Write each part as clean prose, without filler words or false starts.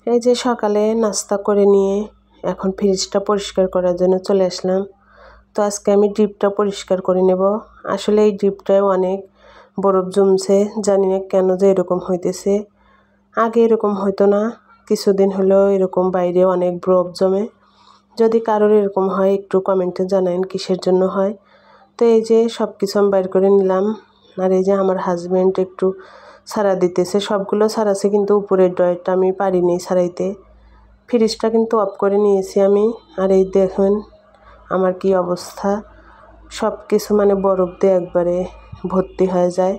এই যে সকালে নাস্তা করে নিয়ে এখন ফ্রিজটা পরিষ্কার করার জন্য চলে আসলাম। তো আজকে আমি ডিপটা পরিষ্কার করে নেব। আসলে এই ডিপটায় অনেক বরফ জমছে, জানি না কেন যে এরকম হইতেছে। আগে এরকম হইতো না, কিছুদিন হলো এরকম বাইরে অনেক বরফ জমে। যদি কারোর এরকম হয় একটু কমেন্টে জানান কিসের জন্য হয়। তো এই যে সব কিছু আমি বাইর করে নিলাম। আর এই যে আমার হাজব্যান্ড একটু ছাড়া দিতেছে, সবগুলো ছাড়াছে কিন্তু উপরের ড্রয়ারটা আমি পারিনি ছাড়াইতে। ফ্রিজটা কিন্তু অফ করে নিয়েছি আমি। আর এই দেখুন আমার কি অবস্থা, সব কিছু মানে বরফ দিয়ে একবারে ভর্তি হয়ে যায়।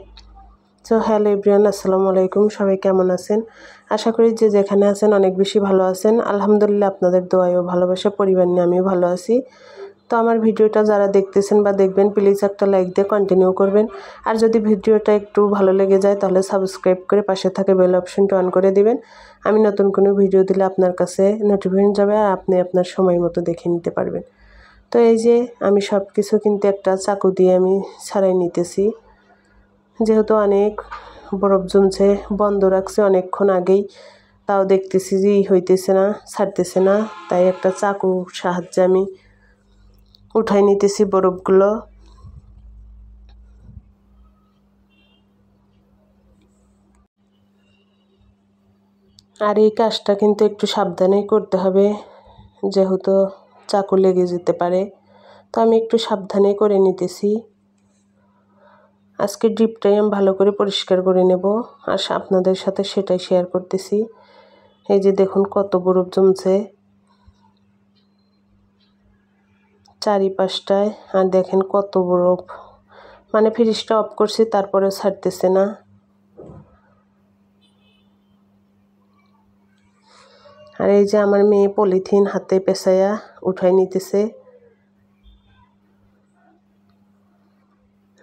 তো হ্যালো এভরিওয়ান, আসসালামু আলাইকুম। সবাই কেমন আছেন? আশা করি যে যেখানে আছেন অনেক বেশি ভালো আছেন। আলহামদুলিল্লাহ, আপনাদের দোয়ায় ও ভালোবাসা পরিবার নিয়ে আমিও ভালো আছি। তো আমার ভিডিওটা যারা দেখতেছেন বা দেখবেন প্লিজ একটা লাইক দিয়ে কন্টিনিউ করবেন। আর যদি ভিডিওটা একটু ভালো লেগে যায় তাহলে সাবস্ক্রাইব করে পাশে থাকে বেল অপশনটা অন করে দিবেন। আমি নতুন কোনো ভিডিও দিলে আপনার কাছে নোটিফিকেশন যাবে আর আপনি আপনার সময় মতো দেখে নিতে পারবেন। তো এই যে আমি সব কিছু কিন্তু একটা চাকু দিয়ে আমি ছাড়াই নিতেছি, যেহেতু অনেক বরফ জমছে। বন্ধ রাখছে অনেকক্ষণ আগেই, তাও দেখতেছি যে হইতেছে না, ছাড়তেছে না। তাই একটা চাকুর সাহায্যে আমি উঠাই নিতেছি বরফগুলো। আর এই কাজটা কিন্তু একটু সাবধানেই করতে হবে, যেহেতু চাকু লেগে যেতে পারে। তো আমি একটু সাবধানে করে নিতেছি। আজকে ডিপটাই আমি ভালো করে পরিষ্কার করে নেব আর আপনাদের সাথে সেটাই শেয়ার করতেছি। এই যে দেখুন কত বরফ জমছে চারিপাশটায়। আর দেখেন কত বরফ, মানে ফ্রিজটা অফ করছি তারপরে ছাড়তেছে না। আর এই যে আমার মেয়ে পলিথিন হাতে পেঁচাইয়া উঠাই নিতেছে,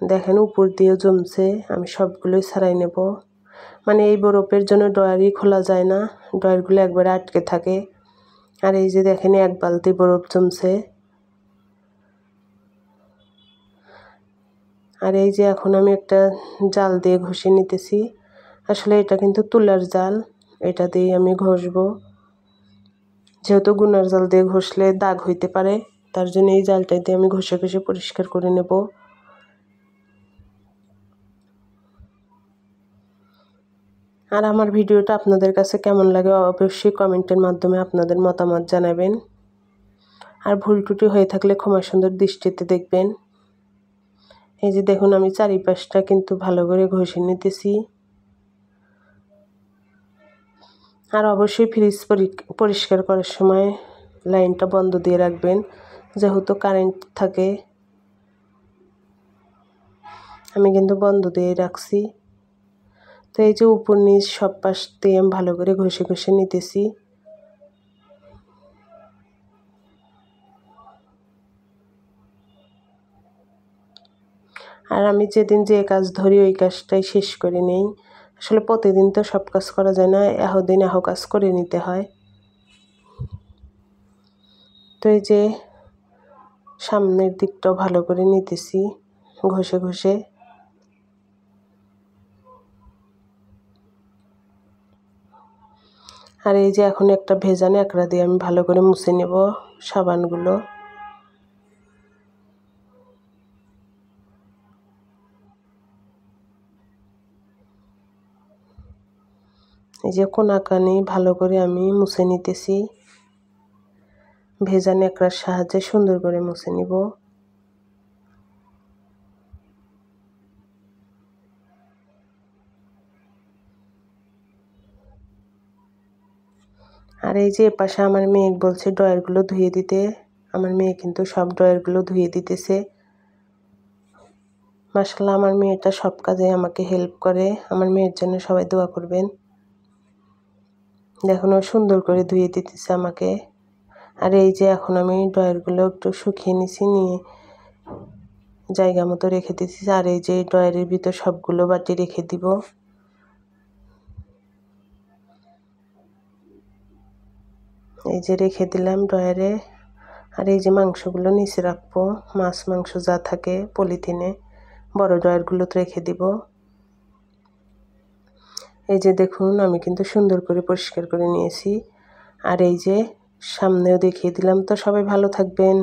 দেখেন উপর দিয়েও জমছে। আমি সবগুলোই ছাড়াই নেব। মানে এই বরফের জন্য ড্রয়ারই খোলা যায় না, ড্রয়ারগুলো একবারে আটকে থাকে। আর এই যে দেখেন এক বালতি বরফ জমছে। আর এই যে এখন আমি একটা জাল দিয়ে ঘষে নিতেছি। আসলে এটা কিন্তু তুলার জাল, এটা দিয়ে আমি ঘষবো। যেহেতু গুনার জাল দিয়ে ঘষলে দাগ হইতে পারে, তার জন্য এই জালটা দিয়ে আমি ঘষে ঘষে পরিষ্কার করে নেব। আর আমার ভিডিওটা আপনাদের কাছে কেমন লাগে অবশ্যই কমেন্টের মাধ্যমে আপনাদের মতামত জানাবেন। আর ভুল ত্রুটি হয়ে থাকলে ক্ষমা সুন্দর দৃষ্টিতে দেখবেন। এই যে দেখুন আমি চারিপাশটা কিন্তু ভালো করে ঘষে নিতেছি। আর অবশ্যই ফ্রিজ পরিষ্কার করার সময় লাইনটা বন্ধ দিয়ে রাখবেন, যেহেতু কারেন্ট থাকে। আমি কিন্তু বন্ধ দিয়ে রাখছি। তো এই যে উপর নিচ সব পাশ দিয়ে আমি ভালো করে ঘষে ঘষে নিতেছি। আর আমি যেদিন যে কাজ ধরি ওই কাজটাই শেষ করে নেই। আসলে প্রতিদিন তো সব কাজ করা যায় না, দিন কাজ করে নিতে হয়। তো এই যে সামনের দিকটাও ভালো করে নিতেছি ঘষে ঘষে। আর এই যে এখন একটা ভেজা ন্যাকড়া দিয়ে আমি ভালো করে মুছে নেব সাবানগুলো। এই যে কোনাকানি ভালো করে আমি মুছে নিতেছি, ভেজা ন্যাকড়ার সাহায্যে সুন্দর করে মুছে নিব। আর এই যে এপাশে আমার মেয়ে বলছে ড্রয়ারগুলো ধুয়ে দিতে। আমার মেয়ে কিন্তু সব ড্রয়ারগুলো ধুয়ে দিতেছে। মাশাআল্লাহ, আমার মেয়েটা সব কাজে আমাকে হেল্প করে। আমার মেয়ের জন্য সবাই দোয়া করবেন। দেখুন ও সুন্দর করে ধুয়ে দিতেছে আমাকে। আর এই যে এখন আমি ড্রয়ারগুলো একটু শুকিয়ে নিছি, নিয়ে জায়গা মতো রেখে দিতেছি। আর এই যে ড্রয়ারের ভিতর সবগুলো বাটি রেখে দিব। এই যে রেখে দিলাম ড্রয়ারে। আর এই যে মাংসগুলো নিচে রাখবো, মাছ মাংস যা থাকে পলিথিনে বড় ড্রয়ারগুলোতে রেখে দিব। এই যে দেখুন আমি কিন্তু সুন্দর করে পরিষ্কার করে নিয়েছি। আর এই যে সামনেও দেখিয়ে দিলাম। তো সবাই ভালো থাকবেন।